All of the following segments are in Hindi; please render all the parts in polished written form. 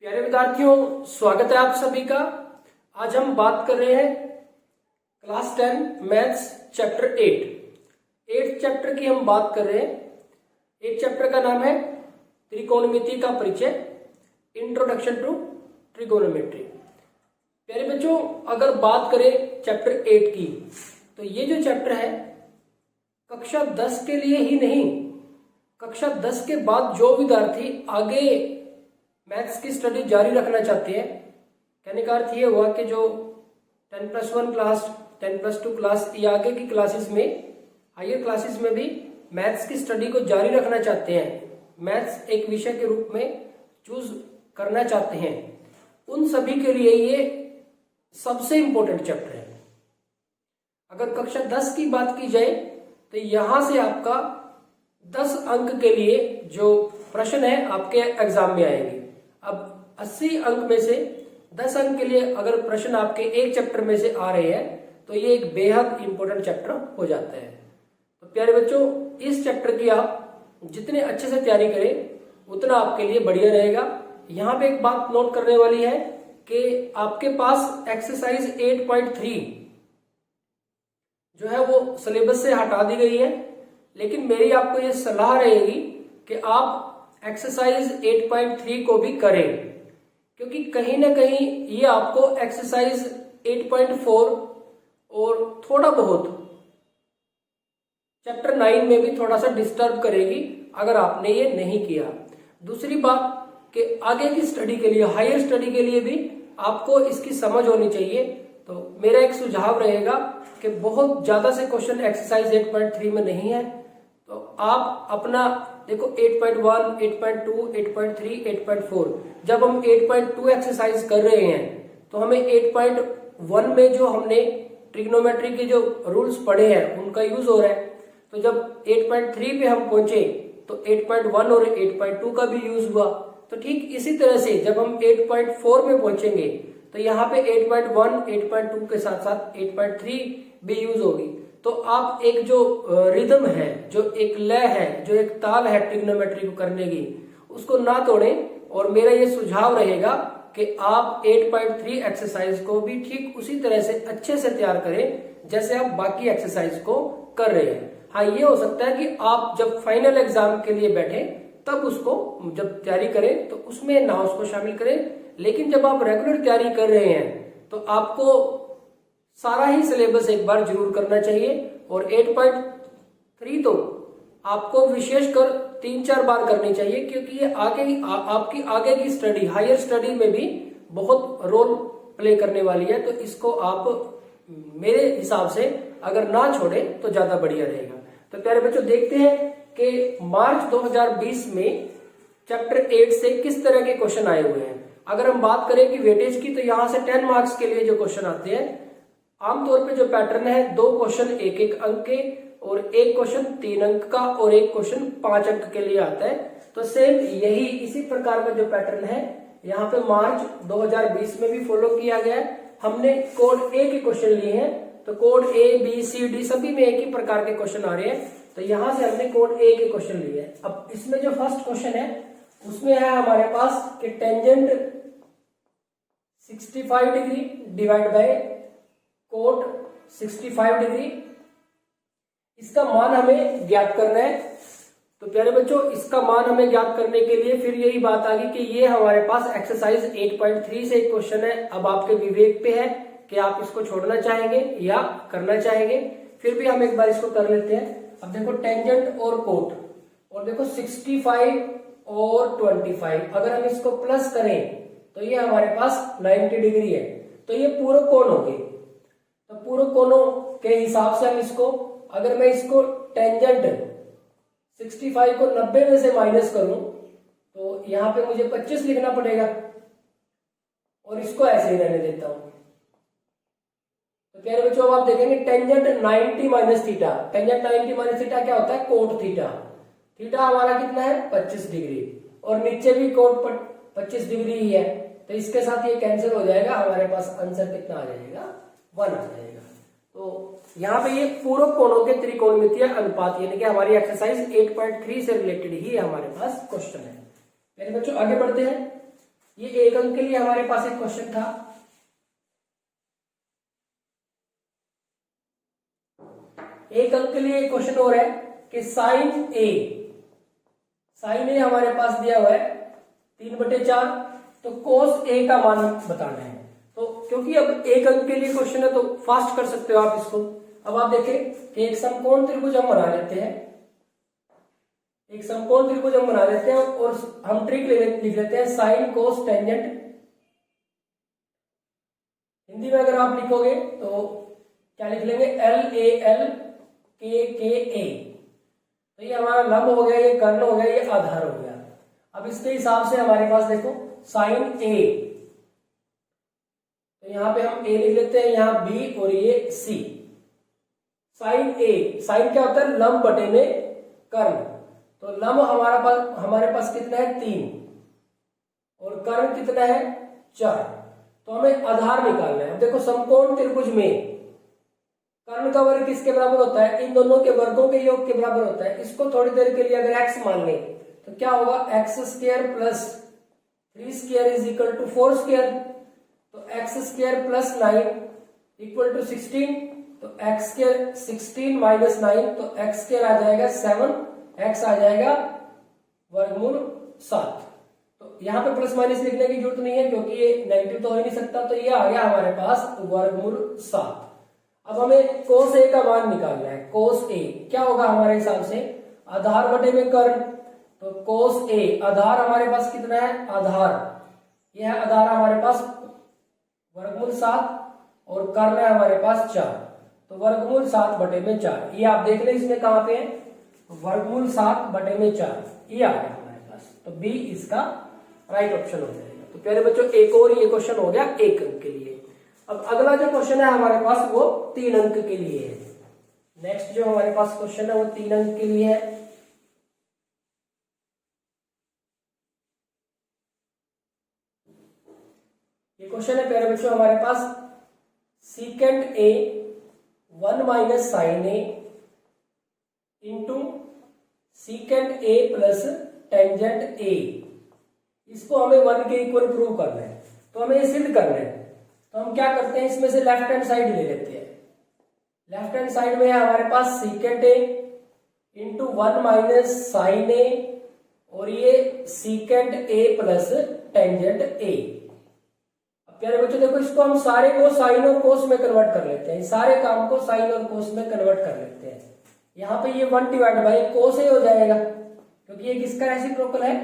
प्यारे विद्यार्थियों, स्वागत है आप सभी का। आज हम बात कर रहे हैं क्लास 10 मैथ्स चैप्टर 8 चैप्टर की हम बात कर रहे हैं। 8 चैप्टर का नाम है त्रिकोणमिति का परिचय, इंट्रोडक्शन टू ट्रिगोनोमेट्री। प्यारे बच्चों, अगर बात करें चैप्टर 8 की, तो ये जो चैप्टर है कक्षा 10 के लिए ही नहीं, कक्षा 10 के बाद जो विद्यार्थी आगे मैथ्स की स्टडी जारी रखना चाहते हैं, कहने का अर्थ ये हुआ कि जो 10+1 क्लास, 10+2 क्लास या आगे की क्लासेस में, हायर क्लासेस में भी मैथ्स की स्टडी को जारी रखना चाहते हैं, मैथ्स एक विषय के रूप में चूज करना चाहते हैं, उन सभी के लिए ये सबसे इंपॉर्टेंट चैप्टर है। अगर कक्षा 10 की बात की जाए तो यहां से आपका 10 अंक के लिए जो प्रश्न है आपके एग्जाम में आएंगे। अब 80 अंक में से 10 अंक के लिए अगर प्रश्न आपके एक चैप्टर में से आ रहे हैं तो ये एक बेहद इंपॉर्टेंट चैप्टर हो जाता है। तो प्यारे बच्चों, इस चैप्टर की आप जितने अच्छे से तैयारी करें उतना आपके लिए बढ़िया रहेगा। यहाँ पे एक बात नोट करने वाली है कि आपके पास एक्सरसाइज 8.3 जो है वो सिलेबस से हटा दी गई है, लेकिन मेरी आपको ये सलाह रहेगी कि आप एक्सरसाइज 8.3 को भी करें, क्योंकि कहीं ना कहीं ये आपको एक्सरसाइज 8.4 और थोड़ा बहुत चैप्टर 9 में भी थोड़ा सा डिस्टर्ब करेगी अगर आपने ये नहीं किया। दूसरी बात कि आगे की स्टडी के लिए, हायर स्टडी के लिए भी आपको इसकी समझ होनी चाहिए। तो मेरा एक सुझाव रहेगा कि बहुत ज्यादा से क्वेश्चन एक्सरसाइज 8.3 में नहीं है, तो आप अपना देखो 8.1, 8.2, 8.3, 8.4, जब हम 8.2 एक्सरसाइज कर रहे हैं तो हमें 8.1 में जो हमने ट्रिग्नोमेट्री के जो रूल्स पढ़े हैं उनका यूज हो रहा है। तो जब 8.3 पे हम पहुंचे तो 8.1 और 8.2 का भी यूज हुआ। तो ठीक इसी तरह से जब हम 8.4 में पहुंचेंगे तो यहाँ पे 8.1, 8.2 के साथ साथ 8.3 भी यूज होगी। तो आप एक जो रिदम है, जो एक लय है, जो एक ताल है ट्रिग्नोमेट्री को करने की, उसको ना तोड़ें। और मेरा ये सुझाव रहेगा कि आप 8.3 एक्सरसाइज को भी ठीक उसी तरह से अच्छे से तैयार करें जैसे आप बाकी एक्सरसाइज को कर रहे हैं। हाँ, ये हो सकता है कि आप जब फाइनल एग्जाम के लिए बैठे तब उसको जब तैयारी करें तो उसमें ना उसको शामिल करें, लेकिन जब आप रेगुलर तैयारी कर रहे हैं तो आपको सारा ही सिलेबस एक बार जरूर करना चाहिए। और 8.3 तो आपको विशेषकर 3-4 बार करनी चाहिए, क्योंकि ये आपकी आगे की स्टडी, हायर स्टडी में भी बहुत रोल प्ले करने वाली है। तो इसको आप मेरे हिसाब से अगर ना छोड़े तो ज्यादा बढ़िया रहेगा। तो प्यारे बच्चों, देखते हैं कि मार्च 2020 में चैप्टर 8 से किस तरह के क्वेश्चन आए हुए हैं। अगर हम बात करें कि वेटेज की, तो यहाँ से 10 मार्क्स के लिए जो क्वेश्चन आते हैं, आमतौर पे जो पैटर्न है 2 क्वेश्चन 1-1 अंक के, और 1 क्वेश्चन 3 अंक का, और 1 क्वेश्चन 5 अंक के लिए आता है। तो सेम यही इसी प्रकार का जो पैटर्न है यहाँ पे मार्च 2020 में भी फॉलो किया गया है। हमने कोड ए के क्वेश्चन लिए हैं, तो कोड ए, बी, सी, डी सभी में एक ही प्रकार के क्वेश्चन आ रहे हैं। तो यहां से हमने कोड ए के क्वेश्चन लिए हैं। अब इसमें जो फर्स्ट क्वेश्चन है उसमें है हमारे पास कि tangent 65 degree divide by cot 65 degree, इसका मान हमें ज्ञात करना है। तो प्यारे बच्चों, इसका मान हमें ज्ञात करने के लिए फिर यही बात आ गई कि ये हमारे पास एक्सरसाइज 8.3 से एक क्वेश्चन है। अब आपके विवेक पे है कि आप इसको छोड़ना चाहेंगे या करना चाहेंगे। फिर भी हम एक बार इसको कर लेते हैं। अब देखो टेंजेंट और कोट, और देखो 65 और 25, अगर हम इसको प्लस करें तो ये हमारे पास 90 डिग्री है। तो ये पूरे कोण हो गए। तो पूरे कोणों के हिसाब से हम इसको, अगर मैं इसको टेंजेंट 65 को 90 में से माइनस करूं तो यहाँ पे मुझे 25 लिखना पड़ेगा, और इसको ऐसे ही रहने देता हूं। तो प्यारे बच्चों, अब आप देखेंगे tangent 90 minus theta, tangent 90 minus theta क्या होता है? Cot theta. थीटा हमारा कितना है? 25 डिग्री, और नीचे भी कोट 25 डिग्री ही है। तो इसके साथ ये कैंसिल हो जाएगा, हमारे पास आंसर कितना आ जाएगा? 1 आ जाएगा। तो यहाँ पे ये पूरक कोणों के त्रिकोणमितीय अनुपात, यानी कि हमारी एक्सरसाइज 8.3 से रिलेटेड ही हमारे पास क्वेश्चन है। मेरे बच्चों, आगे बढ़ते हैं। ये 1 अंक के लिए हमारे पास एक क्वेश्चन था। एक अंक के लिए क्वेश्चन हो रहा है कि साइन ए हमारे पास दिया हुआ है 3/4, तो कोस ए का मान बताना है। तो क्योंकि अब 1 अंक के लिए क्वेश्चन है तो फास्ट कर सकते हो आप इसको। अब आप देखें कि एक समकोण त्रिभुज हम बना लेते हैं, एक समकोण त्रिभुज हम बना लेते हैं और हम ट्रिक लिख लेते हैं साइन कोस टेंजेंट। हिंदी में अगर आप लिखोगे तो क्या लिख लेंगे, LAL KKA। तो ये हमारा लंब हो गया, ये कर्ण हो गया, ये आधार हो गया। अब इसके हिसाब से हमारे पास देखो साइन A, तो यहां पे हम A लिख लेते हैं, यहां B और ये C। साइन A, साइन क्या होता है, लंब बटे में कर्ण। तो लंब हमारे पास कितना है 3 और कर्ण कितना है 4। तो हमें आधार निकालना है। देखो समकोण त्रिभुज में कर्ण का वर्ग किसके बराबर होता है, इन दोनों के वर्गों के योग के बराबर होता है। इसको थोड़ी देर के लिए अगर x मान लें तो क्या होगा, x² plus 3² is equal to 4²। तो x² प्लस 9 इक्वल टू 16। तो x² 16 माइनस 9, तो x² आ जाएगा 7, x आ जाएगा वर्गमूल 7। तो यहाँ पे प्लस माइनस लिखने की जरूरत नहीं है क्योंकि ये नेगेटिव तो हो ही नहीं सकता। तो ये आ गया हमारे पास वर्गमूल 7। अब हमें कोस ए का मान निकालना है। कोस ए क्या होगा हमारे हिसाब से, आधार बटे में कर्ण। तो कोस ए, आधार हमारे पास कितना है, आधार यह है, आधार हमारे पास वर्गमूल 7 और कर्ण है हमारे पास 4। तो वर्गमूल 7 बटे में 4, ये आप देख लें इसमें कहां पे है, वर्गमूल 7 बटे में 4, ये आ गया हमारे पास। तो बी इसका राइट ऑप्शन हो जाएगा। तो प्यारे बच्चों एक और ये क्वेश्चन हो गया 1 अंक के लिए। अब अगला जो क्वेश्चन है हमारे पास वो 3 अंक के लिए है। नेक्स्ट जो हमारे पास क्वेश्चन है वो 3 अंक के लिए है। ये क्वेश्चन है प्यारे बच्चों हमारे पास, secant A 1 minus sine A into secant A plus tangent A. इसको हमें 1 के इक्वल प्रूव करना है। तो हमें ये सिद्ध करना है। तो हम क्या करते हैं, इसमें से लेफ्ट हैंड साइड ले लेते हैं। लेफ्ट हैंड साइड में है हमारे पास secant A into 1 minus sine A और ये secant A plus tangent A. अब प्यारे बच्चों देखो, इसको हम सारे को साइन और कोस में कन्वर्ट कर लेते हैं। सारे काम को साइन और कोस में कन्वर्ट कर लेते हैं। यहाँ पे ये 1 डिवाइड बाई कोस ए हो जाएगा क्योंकि ये किसका रेसिप्रोकल है,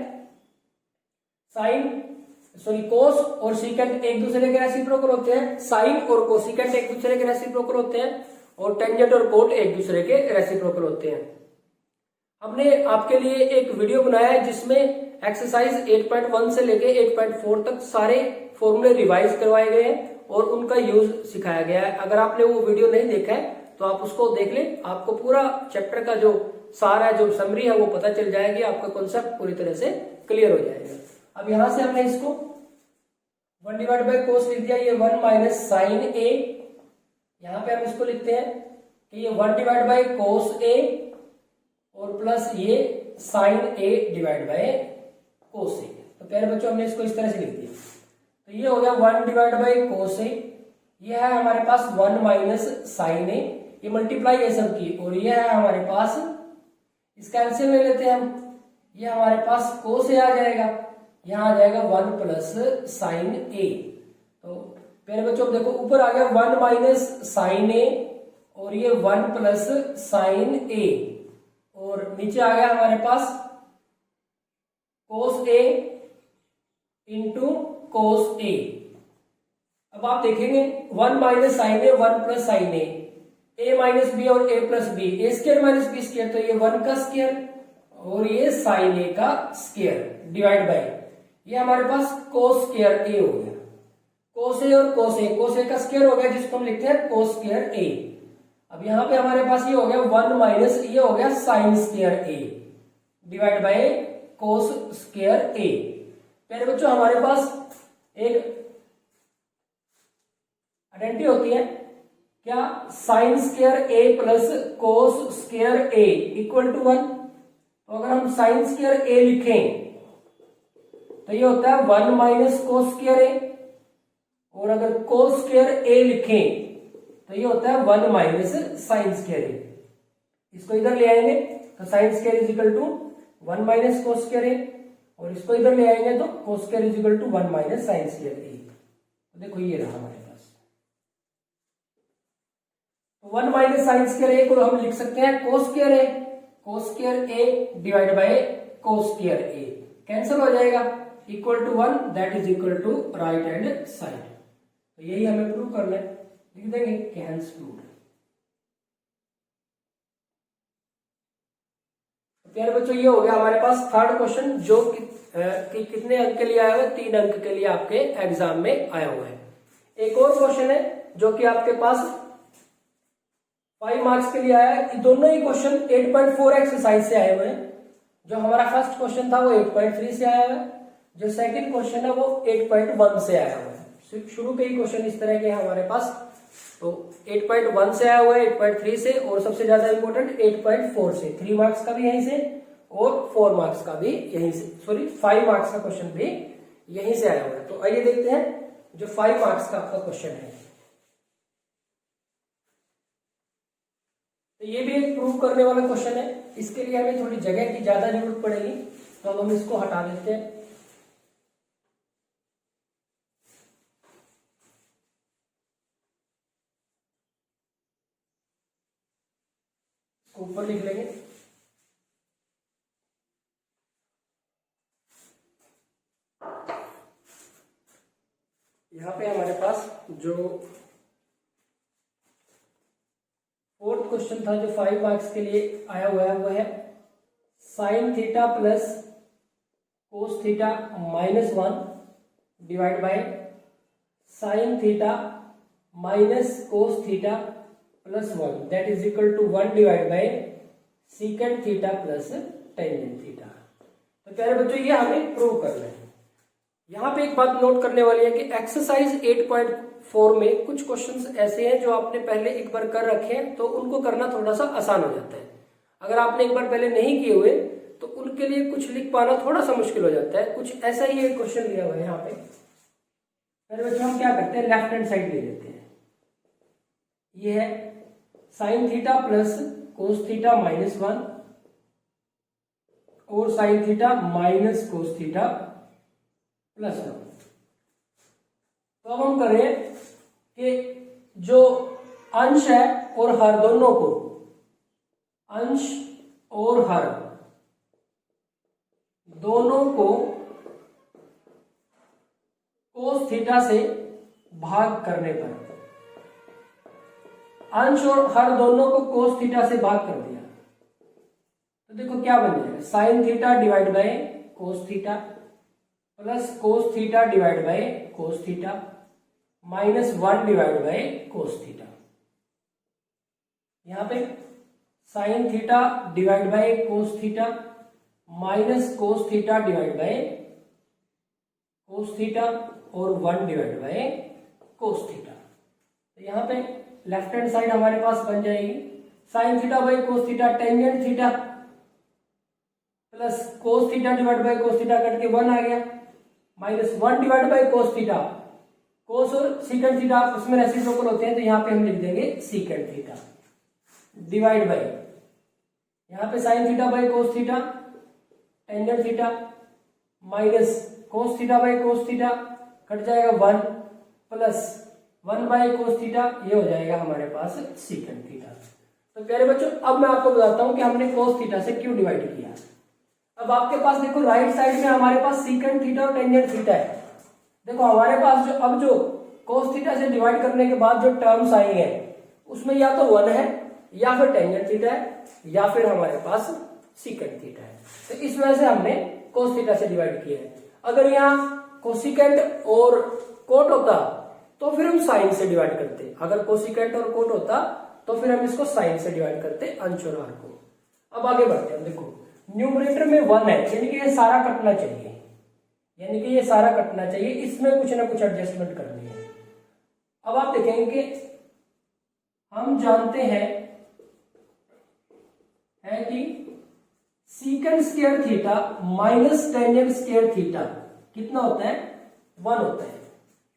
कोस और सीकेंट एक दूसरे के रेसिप्रोकल होते हैं। साइन और कोसिकेंट एक दूसरे के रेसिप्रोकल होते हैं और टेंजेंट और कोट एक दूसरे के रेसिप्रोकल होते हैं। हमने आपके लिए एक वीडियो बनाया है जिसमें एक्सरसाइज 8.1 से लेके 8.4 तक सारे फॉर्मूले रिवाइज करवाए गए हैं और उनका यूज सिखाया गया है। अगर आपने वो वीडियो नहीं देखा है तो आप उसको देख लें, आपको पूरा चैप्टर का जो सारा जो समरी है वो पता चल जाएगी, आपका कॉन्सेप्ट पूरी तरह से क्लियर हो जाएगा। अब यहां से हमने इसको 1 डिवाइड बाई कोस लिख दिया, ये 1 माइनस साइन ए। यहां पे हम इसको लिखते हैं कि ये 1 डिवाइड बाई कोस ए और प्लस ये sine A divide by cos A. तो प्यारे बच्चों हमने इसको इस तरह से लिख दिया। तो ये हो गया 1 डिवाइड बाई कोस ए, ये है हमारे पास 1 माइनस साइन ए, ये मल्टीप्लाईएशन की, और ये है हमारे पास, इसका एलसीएम ले लेते हैं हम, ये हमारे पास कोस ए आ जाएगा, यहां आ जाएगा 1 प्लस साइन ए। तो प्यारे बच्चों देखो ऊपर आ गया 1 माइनस साइन ए और ये 1 प्लस साइन ए, और नीचे आ गया हमारे पास कोस ए इंटू कोस ए। अब आप देखेंगे 1 माइनस साइन ए 1 प्लस साइन ए माइनस बी और ए प्लस बी, ए स्क्वायर माइनस बी स्क्वायर, तो ये 1 का स्क्वायर और ये साइन ए का स्क्वायर डिवाइड बाय ये हमारे पास कोस स्क्वायर ए हो गया। कोस ए और कोस ए का स्क्वायर हो गया जिसको हम लिखते हैं कोस स्क्वायर ए। अब यहाँ पे हमारे पास ये हो गया 1 माइनस ये हो गया sine square A divide by cos square A. प्यारे बच्चों हमारे पास एक आइडेंटिटी होती है क्या, sine square A plus cos square A equal to 1। तो अगर हम साइन स्क्वायर ए लिखें तो तो ये होता है 1 माइनस कोस स्क्वायर ए, और अगर कोस स्क्वायर ए लिखें तो ये होता है 1 माइनस साइन स्क्वायर ए। इसको इधर ले आएंगे तो sine square is equal to 1 minus cos square A, और इसको इधर ले आएंगे तो cos square is equal to 1 minus sine square A. तो देखो ये रहा हमारे पास, तो 1 माइनस साइन स्क्वायर ए को हम लिख सकते हैं cos square A, cos square A divide by cos square A, cancel हो जाएगा, equal to 1, that is equal to right hand side. तो यही हमें प्रूव करना है, लिख देंगे कि हेंस प्रूव्ड। प्यारे बच्चों ये हो गया हमारे पास थर्ड क्वेश्चन, जो कि कितने अंक के लिए आया हुआ है, 3 अंक के लिए आपके एग्जाम में आया हुआ है। एक और क्वेश्चन है जो कि आपके पास 5 मार्क्स के लिए आया है। दोनों ही क्वेश्चन 8.4 एक्सरसाइज से आए हुए हैं। जो हमारा फर्स्ट क्वेश्चन था वो 8.3 से आया हुआ है, जो सेकंड क्वेश्चन है वो 8.1 से आया हुआ है। शुरू के ही क्वेश्चन इस तरह के हमारे पास, तो 8.1 से आया हुआ है, 8.3 से, और सबसे ज्यादा इंपॉर्टेंट 8.4 से। 3 मार्क्स का भी यहीं से और 4 मार्क्स का भी यहीं से, सॉरी 5 मार्क्स का क्वेश्चन भी यहीं से आया हुआ है। तो आइए देखते हैं जो 5 मार्क्स का आपका क्वेश्चन है। तो ये भी एक प्रूव करने वाला क्वेश्चन है। इसके लिए हमें थोड़ी जगह की ज्यादा जरूरत पड़ेगी, तो अब हम इसको हटा देते हैं। ऊपर लिख लेंगे। यहाँ पे हमारे पास जो फोर्थ क्वेश्चन था, जो 5 मार्क्स के लिए आया हुआ है, वो है sine theta plus cos theta minus 1 divide by sine theta minus cos theta plus 1, that is equal to 1 divide by secant theta plus tangent theta. तो प्यारे बच्चों ये हमें प्रूव करना है। यहाँ पे एक बात नोट करने वाली है कि एक्सरसाइज 8.4 में कुछ क्वेश्चंस ऐसे हैं जो आपने पहले एक बार कर रखे हैं, तो उनको करना थोड़ा सा आसान हो जाता है। अगर आपने एक बार पहले नहीं किए हुए तो उनके लिए कुछ लिख पाना थोड़ा सा मुश्किल हो जाता है। कुछ ऐसा ही एक क्वेश्चन लिया हुआ है यहाँ पे। पहले बच्चों हम क्या करते हैं, लेफ्ट हैंड साइड ले लेते हैं। ये है sine theta plus cos theta minus 1 और sign theta minus cos theta plus 1। तो अब हम करें कि जो अंश है और हर दोनों को, अंश और हर दोनों को कोस थीटा से भाग करने पर, अंश और हर दोनों को कोस थीटा से भाग कर दिया तो देखो क्या बन जाएगा, sine theta divide by cos theta plus cos theta divide by cos theta minus 1 divide by cos theta. यहां पे sine theta divide by cos theta minus cos theta divide by cos theta और 1 डिवाइड बाय कोस थीटा। तो यहां पे लेफ्ट हैंड साइड हमारे पास बन जाएगी sine theta by cos theta tangent theta plus cos theta divide by cos theta cut के 1 आ गया, minus 1 divide by cos theta, cos और सीकेंट थीटा उसमें रेसिप्रोकल होते हैं, तो यहाँ पे हम लिख देंगे सीकेंट थीटा डिवाइड बाय, यहाँ पे sign theta by cos theta tangent theta minus cos theta by cos theta cut जाएगा 1 प्लस 1 बाय कोस थीटा, ये हो जाएगा हमारे पास सीकेंट थीटा। तो प्यारे बच्चों अब मैं आपको बताता हूं कि हमने कोस थीटा से क्यों डिवाइड किया। अब आपके पास देखो राइट साइड में हमारे पास सीकेंट थीटा और टेंजेंट थीटा है। देखो हमारे पास जो कोस थीटा से डिवाइड करने के बाद जो टर्म्स आई है उसमें या तो 1 है या फिर टेंजेंट थीटा है या फिर हमारे पास सीकेंट थीटा है। तो इस वजह से हमने कोस थीटा से डिवाइड किया है। अगर यहाँ कोसिकेंट और कोट होता तो फिर हम साइन से डिवाइड करते, अगर कोसिकेंट और कोट होता तो फिर हम इसको साइन से डिवाइड करते अंश और हर को। अब आगे बढ़ते हैं। देखो न्यूमरेटर में 1 है, यानी कि ये सारा कटना चाहिए, यानी कि ये सारा कटना चाहिए, इसमें कुछ ना कुछ एडजस्टमेंट करनी है। अब आप देखेंगे कि हम जानते हैं कि secant square theta minus tangent square theta कितना होता है 1 होता है।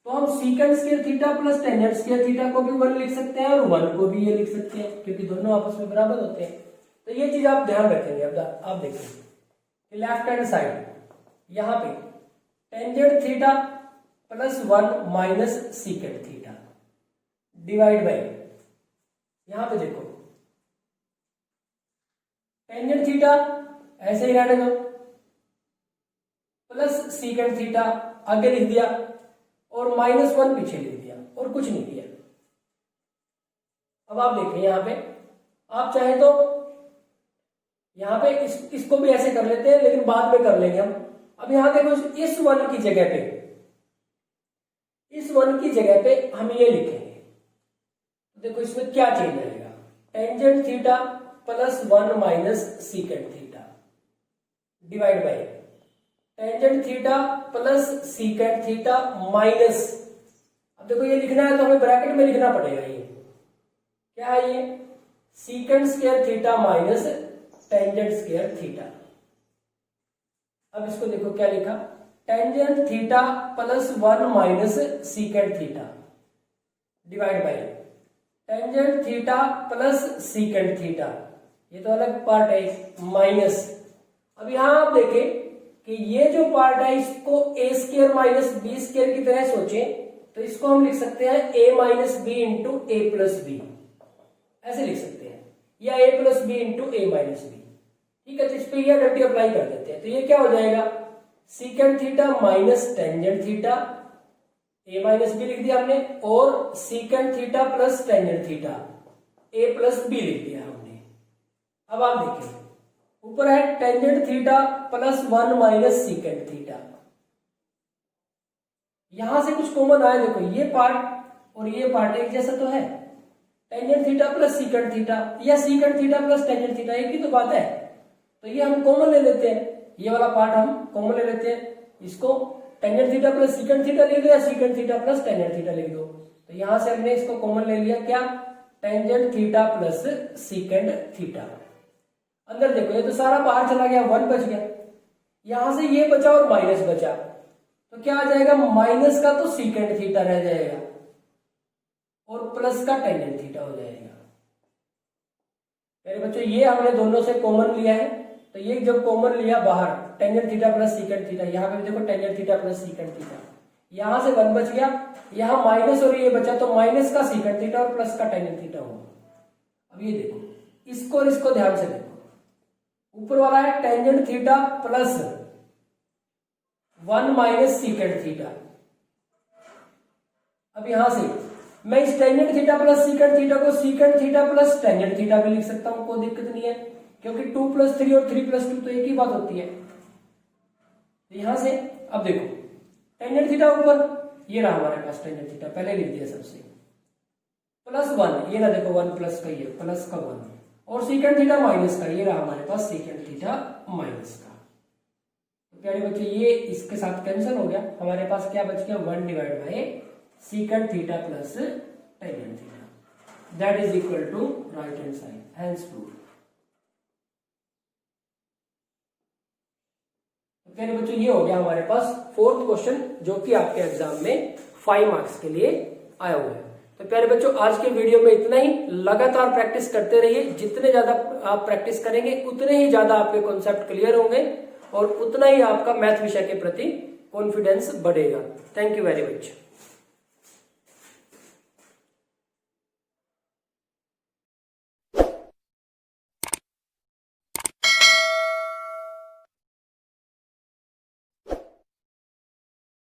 तो हम secant square theta plus tangent square theta को भी 1 लिख सकते हैं और 1 को भी ये लिख सकते हैं, क्योंकि दोनों आपस में बराबर होते हैं। तो ये चीज आप ध्यान रखेंगे। अब आप देखिए लेफ्ट हैंड साइड यहां पे tangent theta plus 1 minus secant theta divide bye, यहां पे देखो टेंजेंट थीटा ऐसे ही रहने दो प्लस सीकेंड थीटा आगे लिख दिया और -1 पीछे लिख दिया और कुछ नहीं किया। अब आप देखें यहां पे आप चाहे तो यहां पे इसको भी ऐसे कर लेते हैं, लेकिन बाद में कर लेंगे हम। अब यहां देखो इस 1 की जगह पे, इस 1 की जगह पे हम ये लिखेंगे। देखो इसमें क्या चेंज आएगा, tangent theta plus 1 minus secant theta divide bye tangent theta plus secant theta minus, अब देखो ये लिखना है तो हमें ब्रैकेट में लिखना पड़ेगा। ये क्या है, ये secant square theta minus tangent square theta. अब इसको देखो क्या लिखा, tangent theta plus 1 minus secant theta divide bye tangent theta plus secant theta, ये तो अलग पार्ट है माइनस। अब यहां आप देखें कि ये जो पार्ट है इसको ए स्क्वायर माइनस बी स्क्वायर की तरह सोचे तो इसको हम लिख सकते हैं ए माइनस बी इंटू ए प्लस बी, ऐसे लिख सकते हैं, या ए प्लस बी इंटू ए माइनस बी। ठीक है, तो इस पे ये आइडेंटिटी अप्लाई कर देते हैं। तो ये क्या हो जाएगा, secant theta minus tangent theta, A minus B लिख दिया हमने, और secant theta plus tangent theta A plus B लिख दिया हमने। अब आप देखिए ऊपर है tangent theta plus 1 minus secant theta, यहां से कुछ कॉमन आया, देखो ये पार्ट और ये पार्ट एक जैसा तो है, tangent theta plus secant theta या secant theta plus tangent theta एक ही तो बात है। तो ये हम कॉमन ले लेते हैं, ये वाला पार्ट हम कॉमन ले लेते हैं, इसको tangent theta plus secant theta लिख दो या secant theta plus tangent theta लिख दो। तो यहां से हमने इसको कॉमन ले लिया, क्या, tangent theta plus secant theta. अंदर देखो ये तो सारा बाहर चला गया, 1 बच गया, यहां से ये बचा और माइनस बचा, तो क्या आ जाएगा, माइनस का तो सीकेंड थीटा रह जाएगा और प्लस का टेंजेंट थीटा हो जाएगा। मेरे बच्चों ये हमने दोनों से कॉमन लिया है, तो ये जब कॉमन लिया बाहर tangent theta plus secant theta, यहाँ पे देखो tangent theta plus secant theta, यहां से 1 बच गया, यहां माइनस और ये बचा, तो माइनस का सीकेंड थीटा और प्लस का टेंजेंट थीटा होगा। अब ये देखो इसको और इसको ध्यान से देखो, ऊपर वाला है tangent theta plus 1 minus secant theta. अब यहां से मैं इस tangent theta plus secant theta को secant theta plus tangent theta भी लिख सकता हूं, कोई दिक्कत नहीं है, क्योंकि 2 + 3 और 3 + 2 तो एक ही बात होती है। तो यहां से अब देखो टेंजेंट थीटा ऊपर, ये रहा हमारे पास टेंजेंट थीटा, पहले लिख दिया सबसे, प्लस 1, ये ना देखो 1 प्लस का, ये प्लस का 1, और सीकेंड थीटा माइनस का, ये रहा हमारे पास सीकेंड थीटा माइनस का। तो प्यारे बच्चे ये इसके साथ कैंसिल हो गया, हमारे पास क्या बच गया, 1 divide by secant theta plus tangent theta, that is equal to right hand side, hence proof. तो प्यारे बच्चों ये हो गया हमारे पास 4th क्वेश्चन, जो कि आपके एग्जाम में 5 मार्क्स के लिए आया हुआ है। तो प्यारे बच्चों आज के वीडियो में इतना ही, लगातार प्रैक्टिस करते रहिए, जितने ज्यादा आप प्रैक्टिस करेंगे उतने ही ज्यादा आपके कॉन्सेप्ट क्लियर होंगे और उतना ही आपका मैथ विषय के प्रति कॉन्फिडेंस बढ़ेगा। Thank you very much.